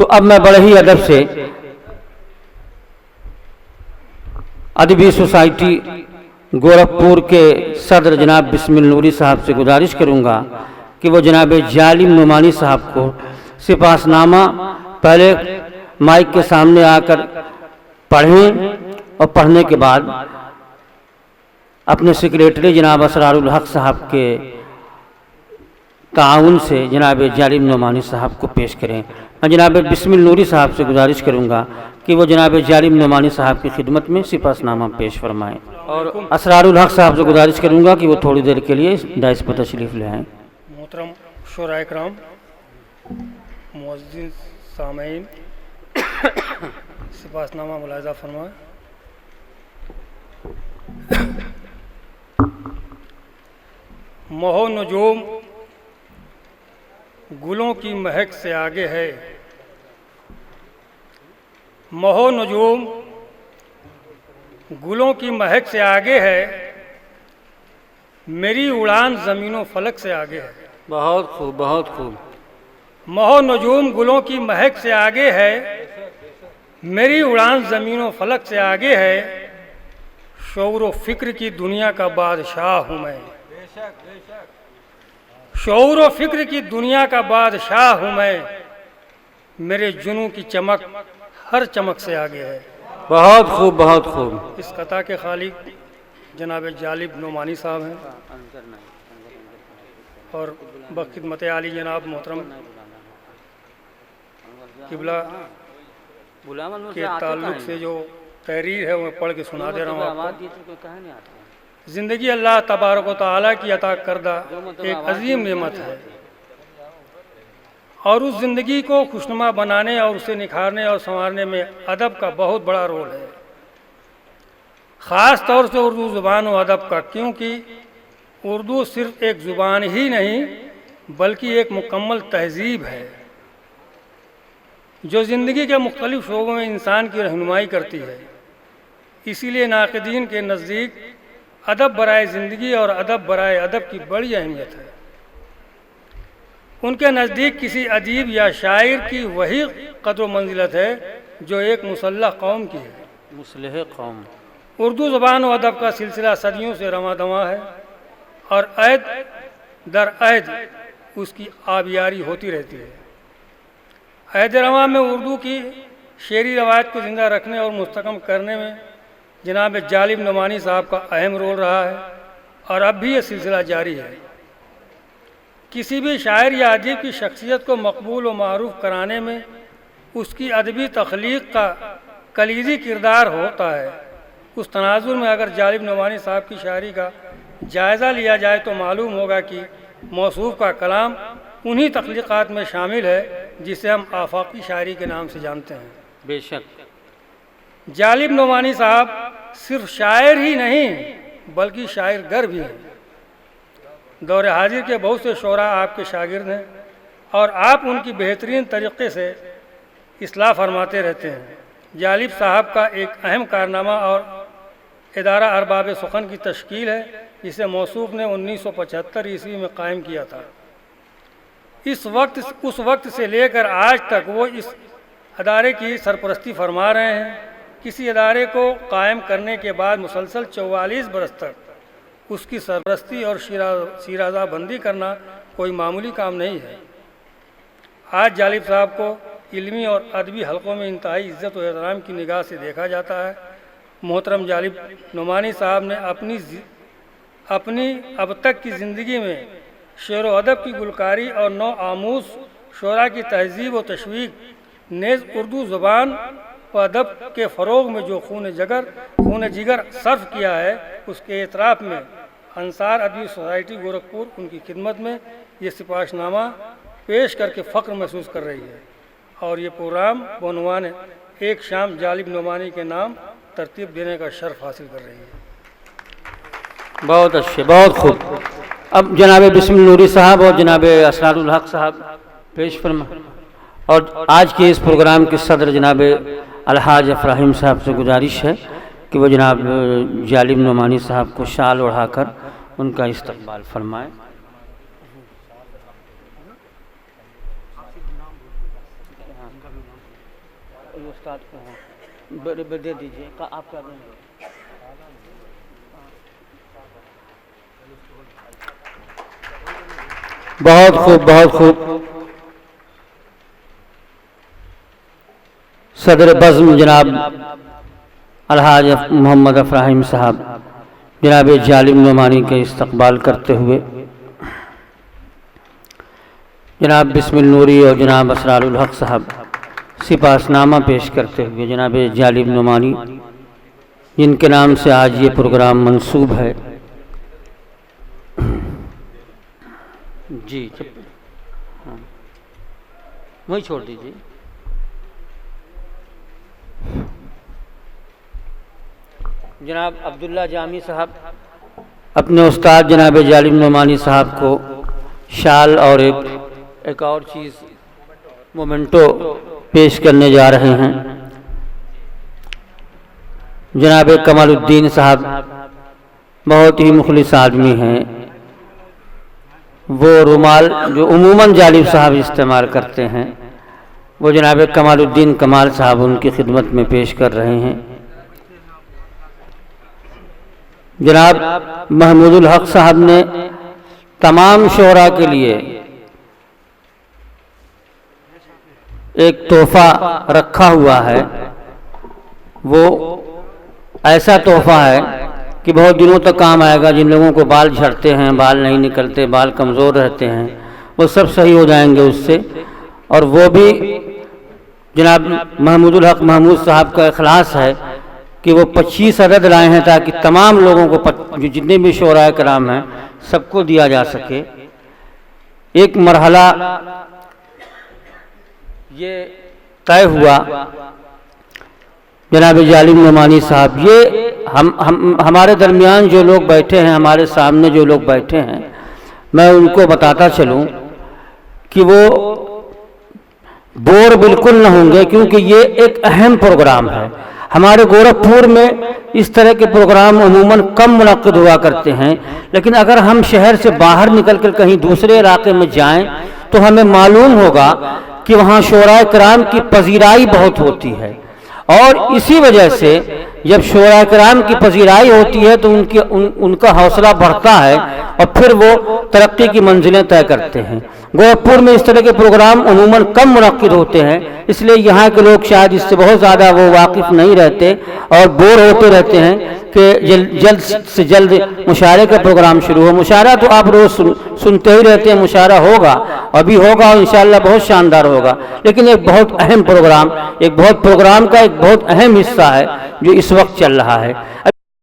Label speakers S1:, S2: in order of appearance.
S1: تو اب میں بڑے ہی ادب سے ادبی سوسائٹی گورکھپور کے صدر جناب بسم النوری صاحب سے گزارش کروں گا کہ وہ جناب جالم نعمانی صاحب کو سپاس نامہ پہلے مائک کے سامنے آ کر پڑھیں اور پڑھنے کے بعد اپنے سیکریٹری جناب اسرار الحق صاحب کے تعاون سے جناب جالم نعمانی صاحب کو پیش کریں۔ میں جناب بسم النوری صاحب سے گزارش کروں گا کہ وہ جناب جالم نعمانی صاحب کی خدمت میں سپاس نامہ پیش فرمائیں، اور اسرار الحق صاحب سے گزارش کروں گا کہ وہ تھوڑی دیر کے لیے ڈائس پر تشریف لے آئیں۔
S2: محترم شورائے کرام، معزز سامعین، سپاس نامہ ملاحظہ فرمائیں۔ مہو نجوم گلوں کی مہک سے آگے ہے، مہو نجوم گلوں کی مہک سے آگے ہے، میری اڑان زمین و فلک سے آگے ہے۔
S1: بہت خوب، بہت خوب۔
S2: مہو نجوم گلوں کی مہک سے آگے ہے، میری اڑان زمین و فلک سے آگے ہے، شعور و فکر کی دنیا کا بادشاہ ہوں میں، شعور و فکر کی دنیا کا بادشاہ ہوں میں، میرے جنوں کی چمک ہر چمک سے آگے ہے۔
S1: بہت خوب، بہت خوب۔
S2: اس قطع کے خالق جناب جالب نعمانی صاحب ہیں، اور بخدمت عالی جناب محترم قبلہ کے تعلق سے جو تحریر ہے وہ پڑھ کے سنا دے رہا ہوں آپ کو۔ زندگی اللہ تبارک و تعالیٰ کی عطا کردہ ایک عظیم نعمت ہے، اور اس زندگی کو خوشنما بنانے اور اسے نکھارنے اور سنوارنے میں ادب کا بہت بڑا رول ہے، خاص طور سے اردو زبان و ادب کا، کیونکہ اردو صرف ایک زبان ہی نہیں بلکہ ایک مکمل تہذیب ہے جو زندگی کے مختلف شعبوں میں انسان کی رہنمائی کرتی ہے۔ اسی لیے ناقدین کے نزدیک ادب برائے زندگی اور ادب برائے ادب کی بڑی اہمیت ہے۔ ان کے نزدیک کسی ادیب یا شاعر کی وہی قدر و منزلت ہے جو ایک مسلح قوم کی ہے۔
S1: مسلح قوم۔
S2: اردو زبان و ادب کا سلسلہ صدیوں سے رواں دواں ہے، اور عہد در عہد اس کی آبیاری ہوتی رہتی ہے۔ عہد رواں میں اردو کی شعری روایت کو زندہ رکھنے اور مستحکم کرنے میں جناب جالب نعمانی صاحب کا اہم رول رہا ہے، اور اب بھی یہ سلسلہ جاری ہے۔ کسی بھی شاعر یا ادیب کی شخصیت کو مقبول و معروف کرانے میں اس کی ادبی تخلیق کا کلیدی کردار ہوتا ہے۔ اس تناظر میں اگر جالب نعمانی صاحب کی شاعری کا جائزہ لیا جائے تو معلوم ہوگا کہ موصوف کا کلام انہی تخلیقات میں شامل ہے جسے ہم آفاقی شاعری کے نام سے جانتے ہیں۔
S1: بے شک۔
S2: جالب نعمانی صاحب صرف شاعر ہی نہیں بلکہ شاعر گر بھی ہیں۔ دور حاضر کے بہت سے شعراء آپ کے شاگرد ہیں، اور آپ ان کی بہترین طریقے سے اصلاح فرماتے رہتے ہیں۔ جالب صاحب کا ایک اہم کارنامہ اور ادارہ ارباب سخن کی تشکیل ہے، جسے موصوف نے 1975 عیسوی میں قائم کیا تھا۔ اس وقت سے لے کر آج تک وہ اس ادارے کی سرپرستی فرما رہے ہیں۔ کسی ادارے کو قائم کرنے کے بعد مسلسل 44 برس تک اس کی سرپرستی اور شیرازہ بندی کرنا کوئی معمولی کام نہیں ہے۔ آج جالب صاحب کو علمی اور ادبی حلقوں میں انتہائی عزت و احترام کی نگاہ سے دیکھا جاتا ہے۔ محترم جالب نعمانی صاحب نے اپنی اب تک کی زندگی میں شعر و ادب کی گلکاری اور نو آموز شعراء کی تہذیب و تشویق نیز اردو زبان و ادب کے فروغ میں جو خون جگر صرف کیا ہے، اس کے اعتراف میں انصار ادبی سوسائٹی گورکھپور ان کی خدمت میں یہ سپاس نامہ پیش کر کے فخر محسوس کر رہی ہے، اور یہ پروگرام بعنوان ایک شام جالب نعمانی کے نام ترتیب دینے کا شرف حاصل کر رہی ہے۔
S1: بہت اچھے، بہت خوب۔ اب جناب بسم النوری صاحب اور جناب اسرار الحق صاحب پیش فرما، اور آج کے اس پروگرام کے صدر جناب الحاج افراہیم صاحب سے گزارش ہے کہ وہ جناب جالب نعمانی صاحب کو شال اڑھا کر ان کا استقبال فرمائیں۔ استاد کو دے دیجیے آپ کیا دیں گے؟ بہت خوب بہت خوب. صدر بزم جناب الحاج محمد افراہیم صاحب جناب جالب نعمانی کے استقبال کرتے ہوئے جناب بسم النوری اور جناب اسرار الحق صاحب سپاس نامہ پیش کرتے ہوئے جناب جالب نعمانی جن کے نام سے آج یہ پروگرام منسوب ہے. جی ہاں وہی چھوڑ دیجیے. جناب عبداللہ جامی صاحب اپنے استاد جناب جالب نعمانی صاحب کو شال اور ایک اور چیز مومنٹو پیش کرنے جا رہے ہیں. جناب کمال الدین صاحب بہت ہی مخلص آدمی ہیں. وہ رومال جو عموماً جالب صاحب استعمال کرتے ہیں وہ جناب کمال الدین کمال صاحب ان کی خدمت میں پیش کر رہے ہیں. جناب محمود الحق صاحب نے تمام شعراء کے لیے ایک تحفہ رکھا ہوا ہے. وہ ایسا تحفہ ہے کہ بہت دنوں تک کام آئے گا. جن لوگوں کو بال جھڑتے ہیں، بال نہیں نکلتے، بال کمزور رہتے ہیں، وہ سب صحیح ہو جائیں گے اس سے. اور وہ بھی جناب محمود الحق محمود صاحب کا اخلاص ہے کہ وہ 25 عدد لائے ہیں تاکہ تمام لوگوں کو جتنے بھی شعراء کرام ہیں سب کو دیا جا سکے. ایک مرحلہ یہ طے ہوا جناب جالب نعمانی صاحب، یہ ہمارے درمیان جو لوگ بیٹھے ہیں، ہمارے سامنے جو لوگ بیٹھے ہیں، میں ان کو بتاتا چلوں کہ وہ بور بالکل نہ ہوں گے کیونکہ یہ ایک اہم پروگرام ہے. ہمارے گورکھپور میں اس طرح کے پروگرام عموماً کم منعقد ہوا کرتے ہیں، لیکن اگر ہم شہر سے باہر نکل کر کہیں دوسرے علاقے میں جائیں تو ہمیں معلوم ہوگا کہ وہاں شعراء کرام کی پذیرائی بہت ہوتی ہے. اور اسی وجہ سے جب شعراء کرام کی پذیرائی ہوتی ہے تو ان کا حوصلہ بڑھتا ہے اور پھر وہ ترقی کی منزلیں طے کرتے ہیں. گورکھپور میں اس طرح کے پروگرام عموماً کم منعقد ہوتے ہیں، اس لیے یہاں کے لوگ شاید اس سے بہت زیادہ وہ واقف نہیں رہتے اور بور ہوتے رہتے ہیں کہ جلد سے جلد مشاعرے کا پروگرام شروع ہو. مشاعرہ تو آپ روز سنتے ہی رہتے ہیں، مشاعرہ ہوگا، ابھی ہوگا اور انشاءاللہ بہت شاندار ہوگا. لیکن ایک بہت اہم پروگرام کا ایک بہت اہم حصہ ہے جو اس وقت چل رہا ہے.